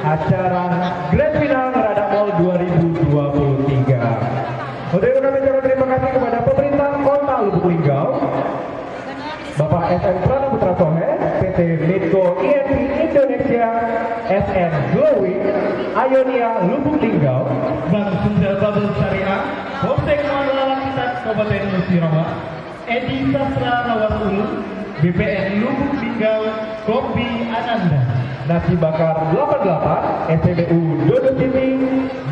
acara Grand Final Ngeradak Mall 2023. Untuk itu kami ucapkan terima kasih kepada pemerintah Kota Lubuk Linggau, Bapak SN Pranaputra Sohe, PT Medco INP Indonesia, SN Glowing, Ionia Lubuk Linggau, Bank Sunda Bubble Syariah, Polsek Muara Lakitan Kabupaten Musirawa, Edi Sastra Rawas Ulu, BPN Lubuk Linggau, Kopi Ananda, Nasi Bakar 88, SPBU Dodo City,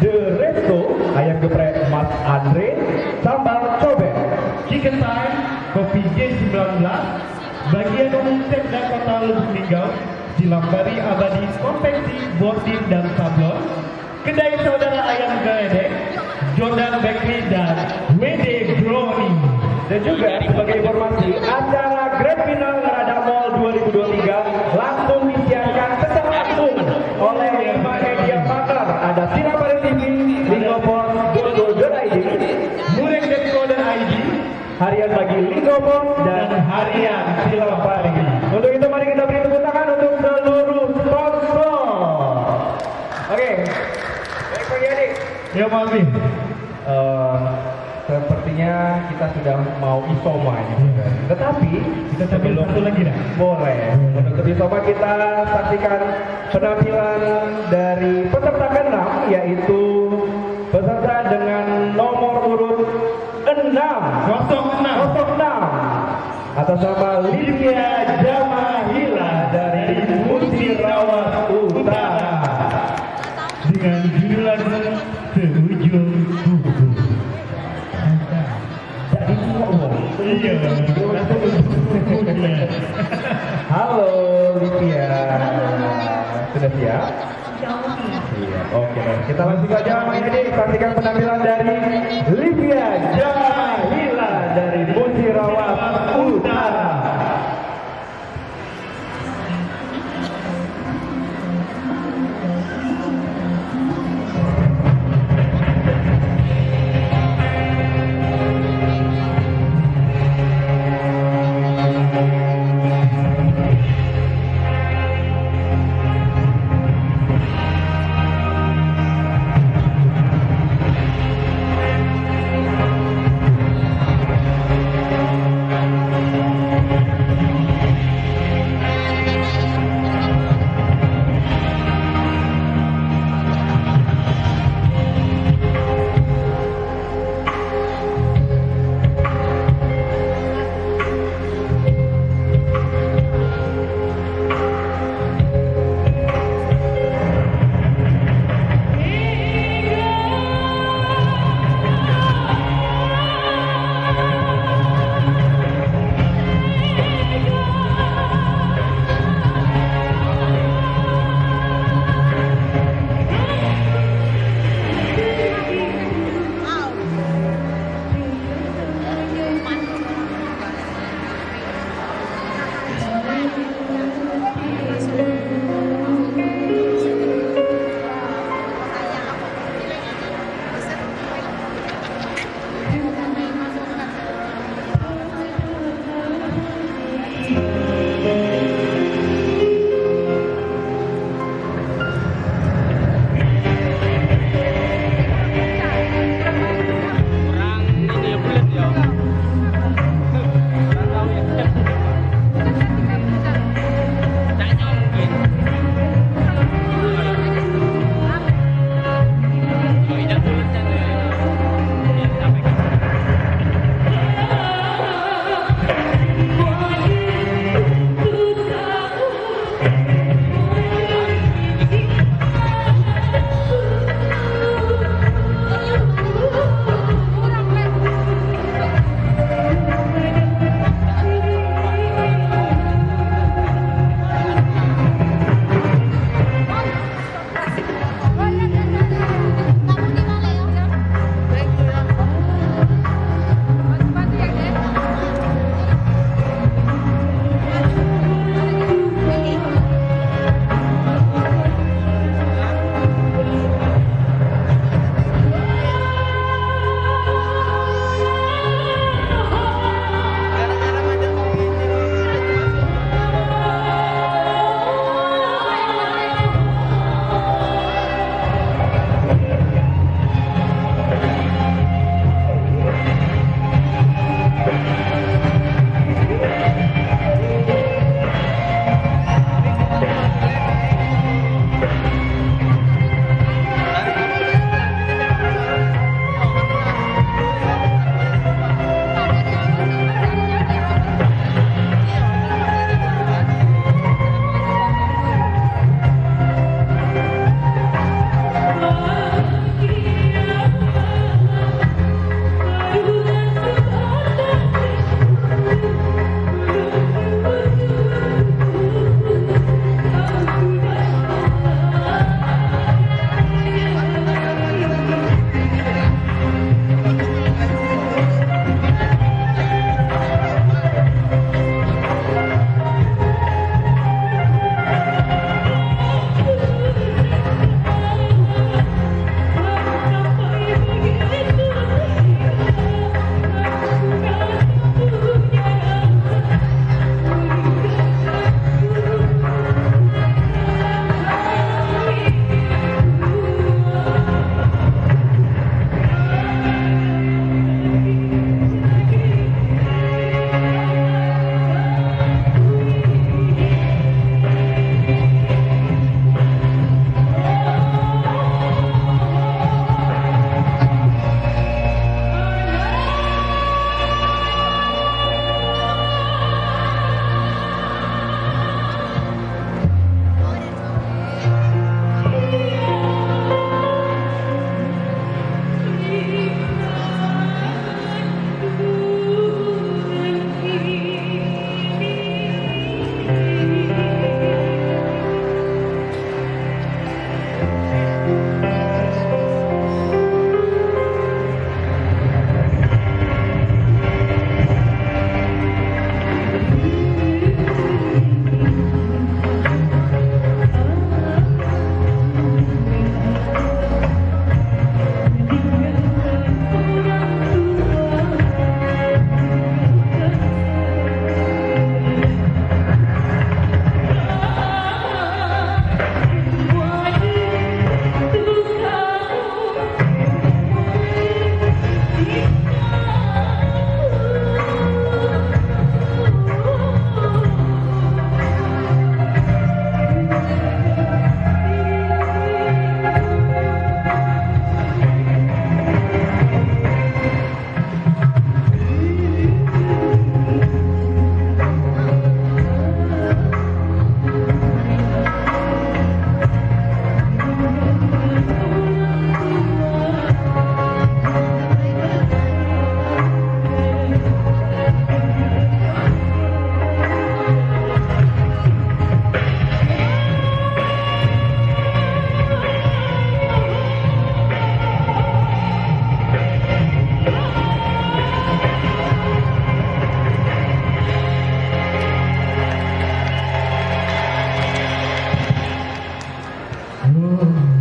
The Resto, Ayam Geprek Mas Andre, Sambal Cobek, Chicken Time, Kopi J19, Bagian Umum Sekda Kota Lubuk Linggau, Silambari Abadi Konveksi, Bordin dan Sablon, Kedai Saudara Ayam Geledek, Jordan Bakery dan WD Brownie. dan juga sebagai informasi acara Grand Final Ngeradak Mall 2023 langsung disiarkan secara langsung oleh 5 media partner. Ada Sinapari TV, Lingopos, Go.id, Murek.co.id, Harian Bagi Lingopos, dan Harian Sinapari. Untuk itu mari kita beri tepuk tangan untuk seluruh sponsor. Oke, baik Pak Yadi. Ya Mas Bi. Sepertinya kita sudah mau isoma ini, tetapi Kita sambil satu lagi dah. boleh. Untuk isoma kita saksikan penampilan dari peserta ke-6, yaitu peserta dengan nomor urut 6 06 atas nama Livia Jamahila dari Musirawas Utara Dengan judul lagu Seujung Kuku. jadi semua umum. Iya, Halo Livia, sudah siap? Iya, oke. Kita langsung aja main ini, saksikan penampilan dari Livia Jamahila dari Musirawas Utara.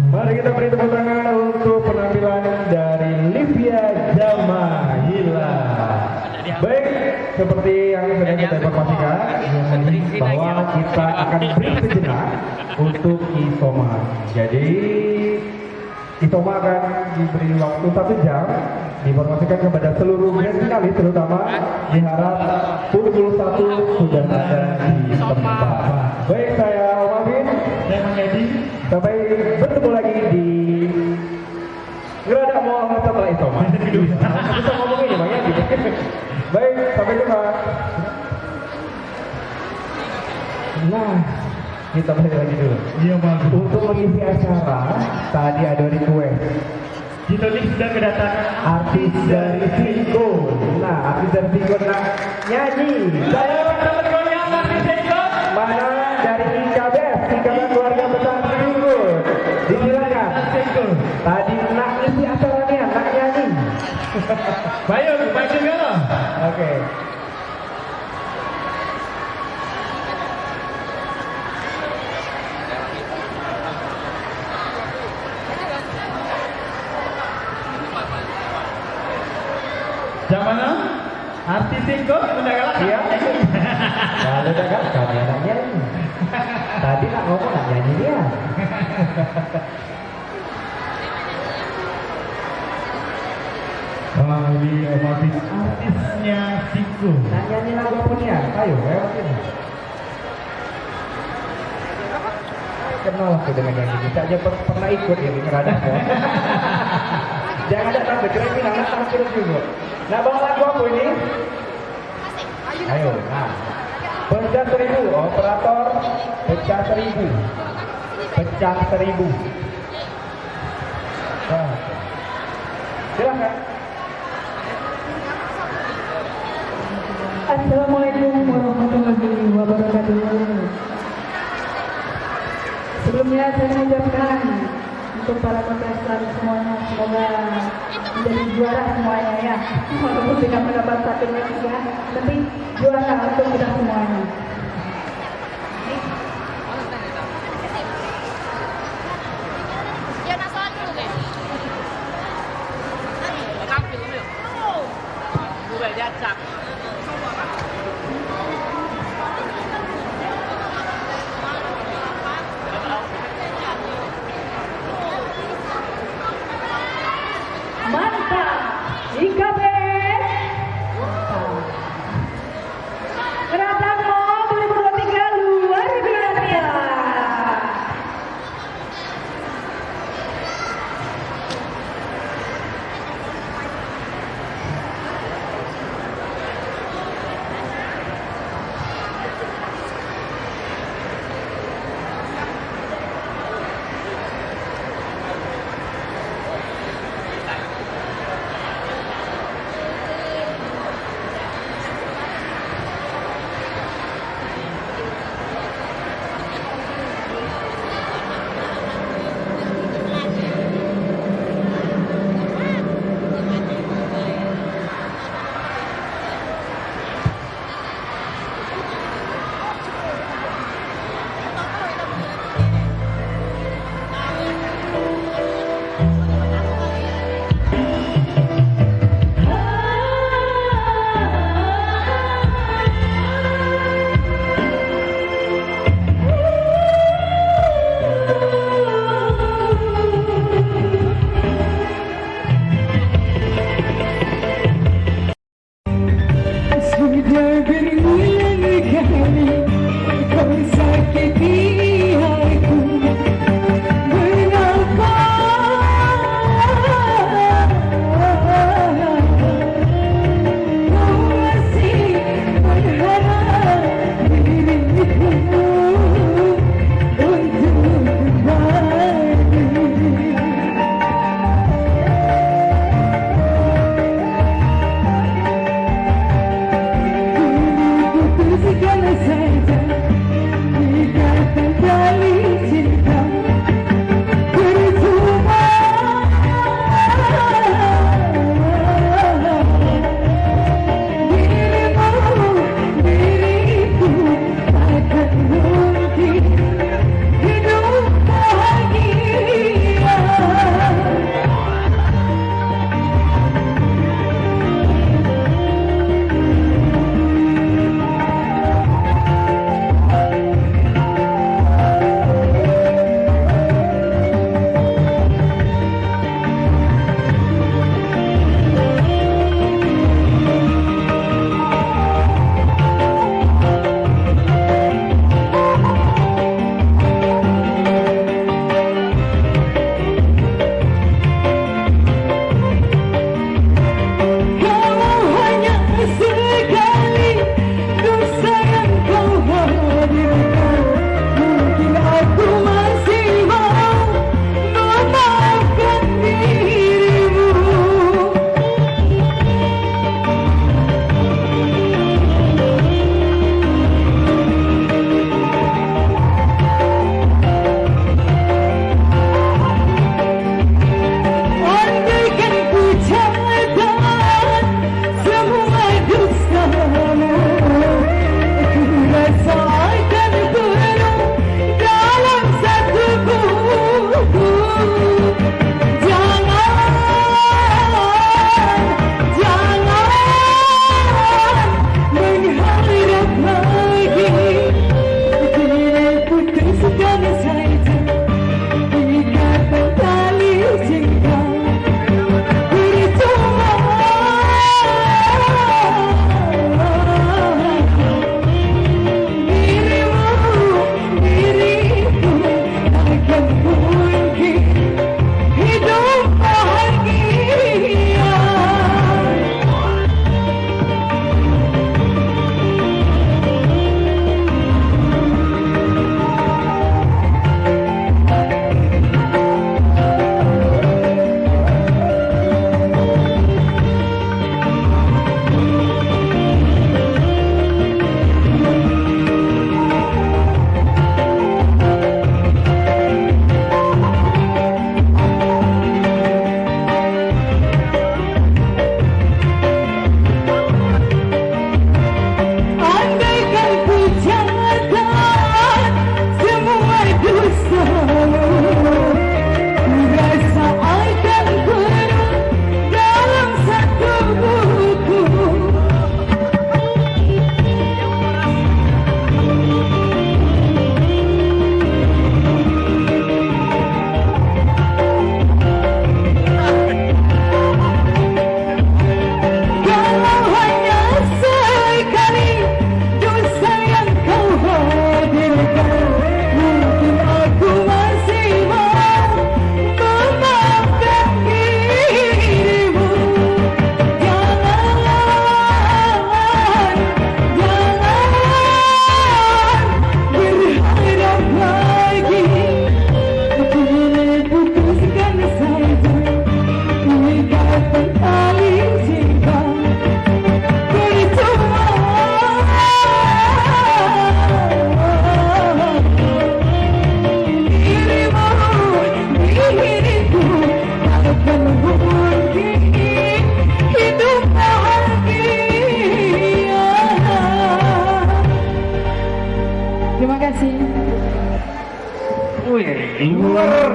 Mari kita beri tepuk tangan untuk penampilan dari Livia Jamahila. Baik, seperti yang sudah kita informasikan bahwa kita akan beri sejenak untuk Isoma. Jadi Isoma akan diberi waktu 1 jam. Diinformasikan kepada seluruh grand finalis, terutama diharap pukul 1 sudah ada di tempat. Baik, saya Om Alvin. Saya Mang Edi. Sampai bertemu lagi di Gerada Mall setelah Isoma. Kita ngomong ini Bang ya gitu. Baik, sampai jumpa. Nah, kita balik lagi dulu. Iya Bang. Untuk mengisi acara, tadi ada request Kita ini sudah kedatangan artis dari Singko. Nah, artis dari Singko nyanyi. Saya teman goyang artis Singko. Mana dari IKBS, Ikatan Keluarga Besar Singko. Disilakan. Singko. Tadi nak isi acaranya, nak nyanyi. Bayu, baik juga. Oke. Jam mana? Artis Singko udah galak. Iya. Kalau udah kan kami anak nyanyi. Tadi nak ngomong nak nyanyi dia. Wah, ini artisnya Singko. Nak nyanyi lagu apa dia? Ayo, lewat sini. Kenal aku dengan yang ini. Saja pernah ikut ya di Gerada. Jangan datang ke Gerada, nak tampil juga. Nah, bawa lagu apa ini? Ayo, nah. Pecah 1000, operator pecah 1000. Pecah 1000. Nah. Silakan. Assalamualaikum warahmatullahi wabarakatuh. Sebelumnya saya mengucapkan untuk para kontestan semuanya semoga menjadi juara semuanya ya. Walaupun tidak mendapat 1 match ya, tapi juara untuk kita semuanya. Ya, nak soal dulu deh. Tampil dulu yuk. Gue jacak. Mantap, IKB. Gerada Mall 2023 luar biasa.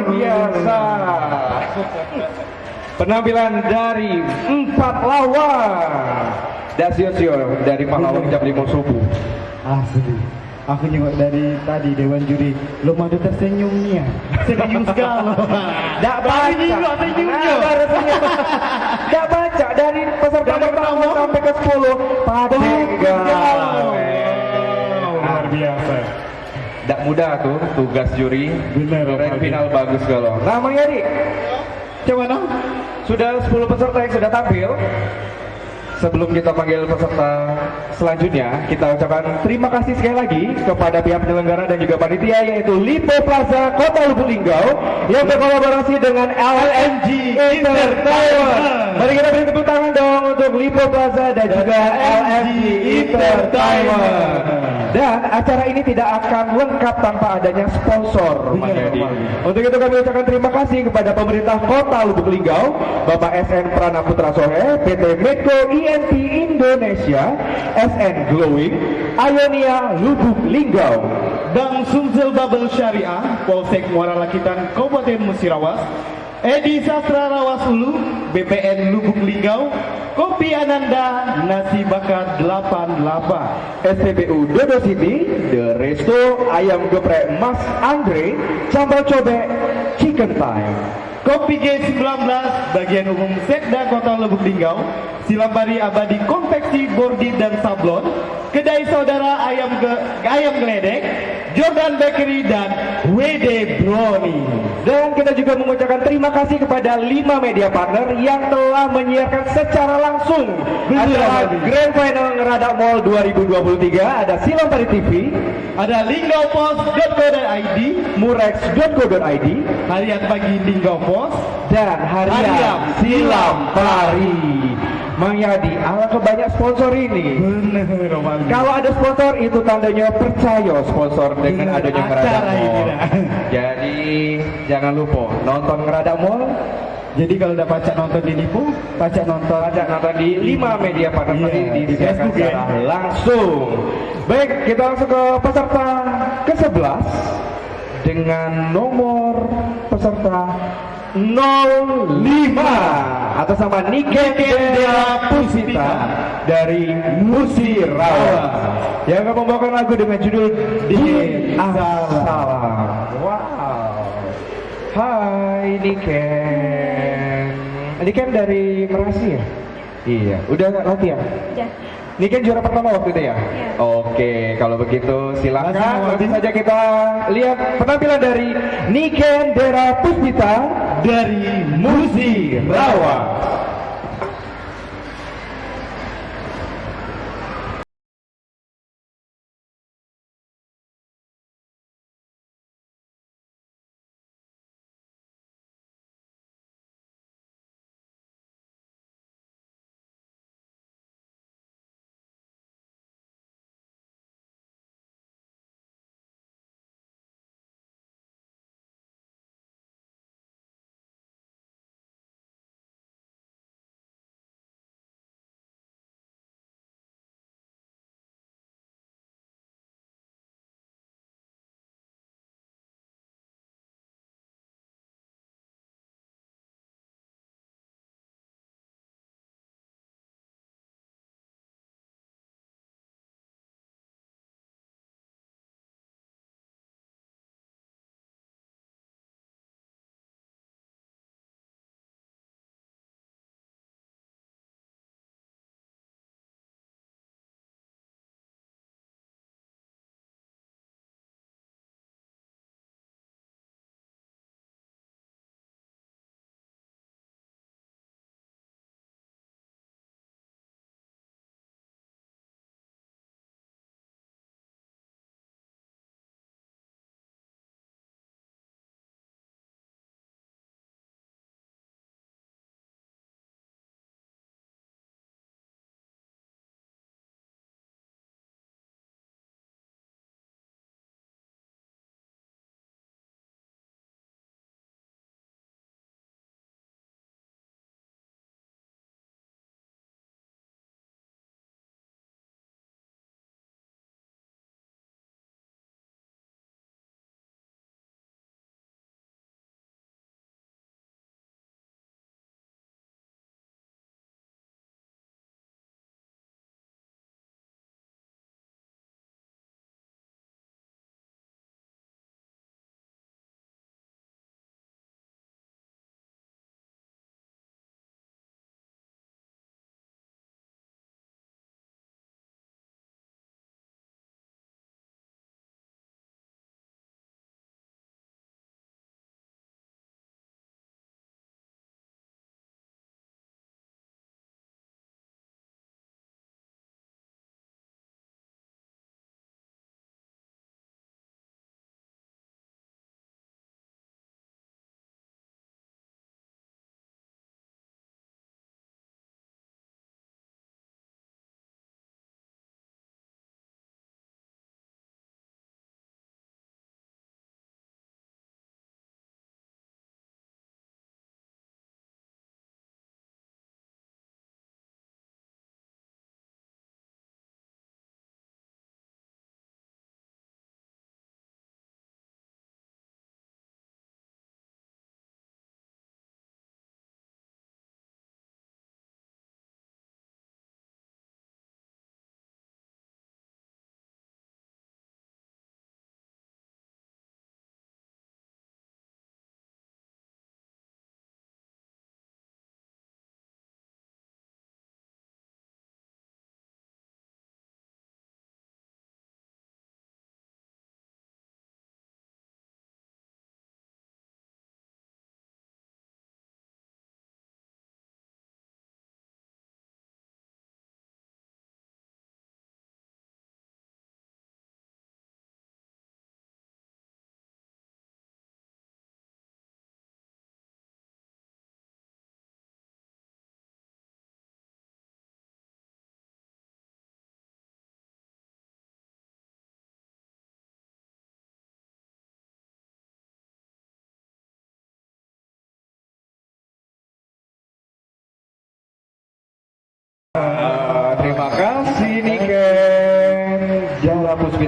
biasa. Penampilan dari 4 lawan. Dasio dari pahlawan jam 5 subuh. Asli. Aku nengok dari tadi Dewan Juri. Lo madu tersenyumnya. Senyum sekali. Dak baca. Senyumnya. Dak baca dari peserta Dari pertama pertama sampai ke 10. Padenggal. Luar biasa. Dak mudah tuh tugas juri. Bener, Grand Pak. final bagus kalau. Nah, Mang Yadi, Coba dong. sudah 10 peserta yang sudah tampil. Sebelum kita panggil peserta selanjutnya, kita ucapkan terima kasih sekali lagi kepada pihak penyelenggara dan juga panitia, yaitu Lipo Plaza Kota Lubuk Linggau yang berkolaborasi dengan LNG Entertainment. Mari kita beri tepuk tangan dong untuk Lipo Plaza dan juga LNG Entertainment. Dan acara ini tidak akan lengkap tanpa adanya sponsor. Mang Yadi. Untuk itu kami ucapkan terima kasih kepada pemerintah Kota Lubuk Linggau, Bapak SN Pranaputra Sohe, PT Medco INP Indonesia, SN Glowing, Ionia Lubuk Linggau, Bank Sumsel Babel Syariah, Polsek Muara Lakitan, Kabupaten Musirawas, Edi Sastra Rawas Hulu, BPN Lubuk Linggau, Kopi Ananda, Nasi Bakar 88, SPBU Dodo City, The Resto, Ayam Geprek Mas Andre, Sambal Cobek, Chicken Time. Kopi G19, Bagian Umum Sekda Kota Lubuk Linggau, Silambari Abadi Konveksi Bordir dan Sablon, Kedai Saudara Ayam Geledek, Jordan Bakery dan WD Brownie. Dan kita juga mengucapkan terima kasih kepada 5 media partner yang telah menyiarkan secara langsung acara Grand Final Ngeradak Mall 2023. Ada Silambari TV, Ada linggaupost.co.id, murex.co.id, Harian Pagi Linggau Pos, dan Harian Silambari. Mang Yadi, alangkah banyak sponsor ini. bener Roman. Kalau ada sponsor itu tandanya percaya sponsor dengan Bener, adanya Ngeradak acara ini, Mall. dah. Jadi jangan lupa nonton Ngeradak Mall. Jadi kalau udah pacak nonton di Lipo, pacak nonton Nonton di 5 media partner Iya, tadi di disediakan Facebook, ya. secara langsung. Baik, kita langsung ke peserta ke-11 dengan nomor peserta 05 atas nama Niken Dea Pusita dari Musirawas yang akan membawakan lagu dengan judul Di Salam. Wow. Hai Niken. Niken dari Merasi ya? Iya. Udah latihan? Ya. Niken juara pertama waktu itu ya? Iya. Oke, kalau begitu silakan Langsung langsung saja kita lihat penampilan dari Niken Dera Puspita dari Musirawas.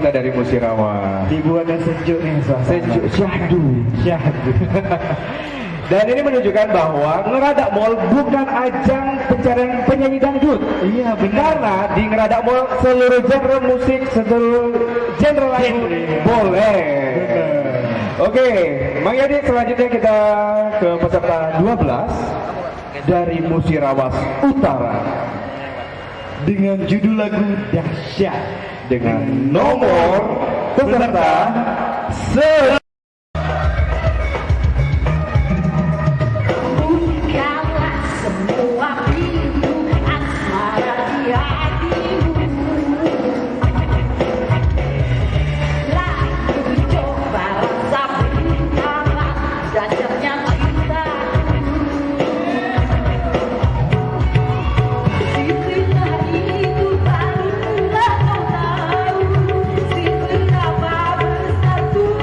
kita dari Musirawas. Dibuat dan sejuk nih suasana. Sejuk, syahdu. Syahdu. Dan ini menunjukkan bahwa Ngeradak Mall bukan ajang pencarian penyanyi dangdut. Iya benar. Karena di Ngeradak Mall seluruh genre musik, seluruh genre lain Genre. boleh. Benar. Oke, Mang Yadi, selanjutnya kita ke peserta 12 dari Musirawas Utara Dengan judul lagu Dahsyat. dengan nomor peserta Bukalah semua pintu asmara di hatimu. Lalu coba rasa betapa dahsyatnya cinta. Setelah itu barulah kau tahu seberapa besar tuh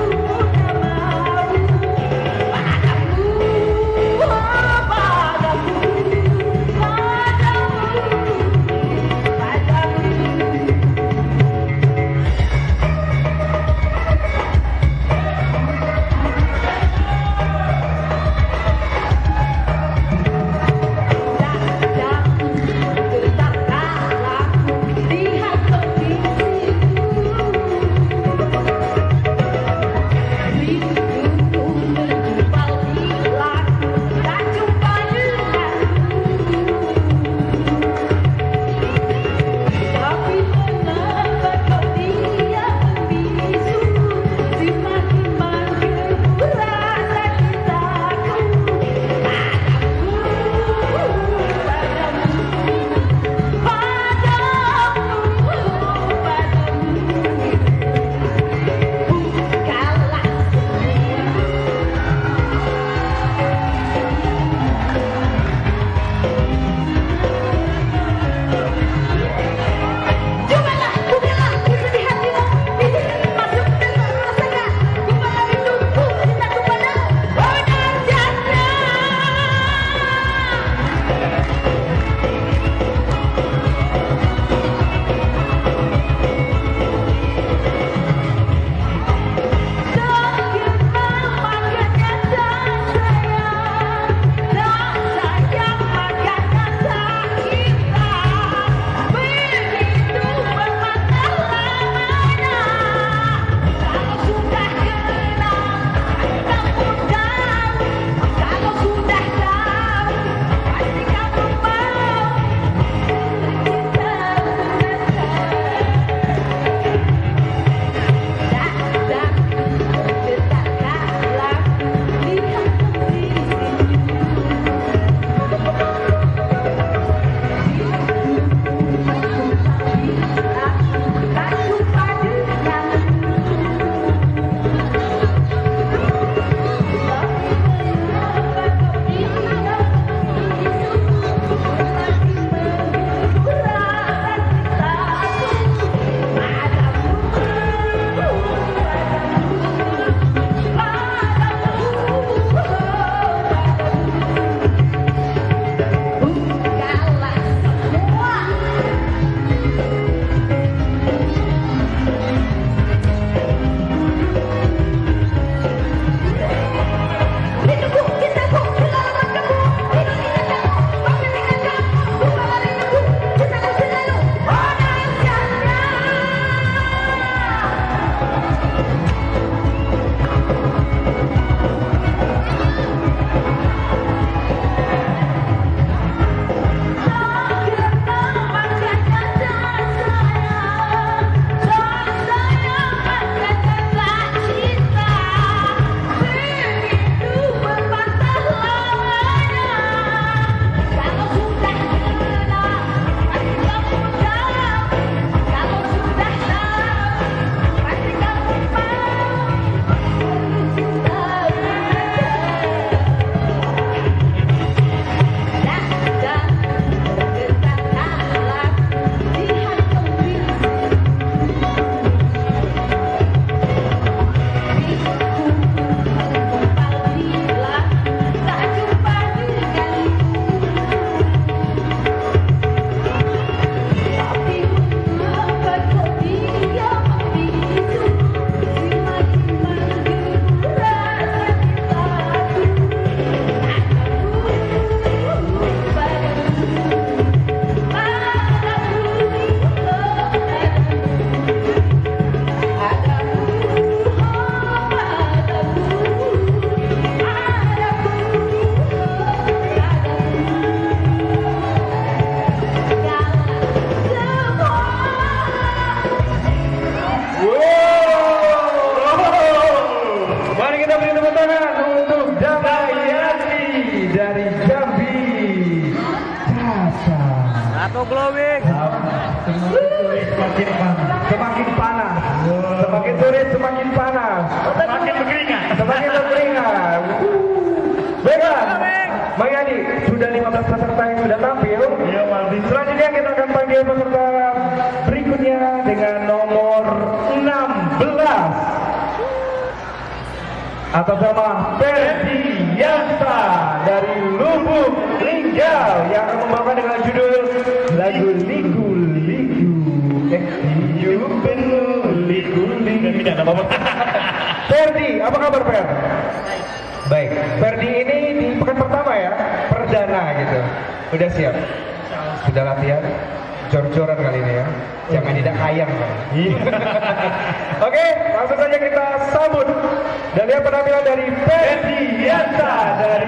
glowing. Semakin panas. Semakin panas. Semakin sore semakin panas. Semakin berkeringat. Semakin berkeringat. Baiklah, Bang Yani, sudah 15 peserta yang sudah tampil. Iya, Malvin. Selanjutnya kita akan panggil peserta berikutnya dengan nomor 16. Atas nama Ferdi Yansa dari Lubuk Linggau yang akan membawakan dengan judul lagu Liku Liku. Hiu penuh liku liku. Tidak ada apa-apa. Ferdi, apa kabar Fer? Baik, Ferdi ini di pekan pertama ya, perdana gitu. Udah siap? Sudah latihan? Jor-joran kali ini ya. Jangan tidak kayang kan? Oke, langsung saja kita sambut. Dan lihat penampilan dari Ferdi Yansa dari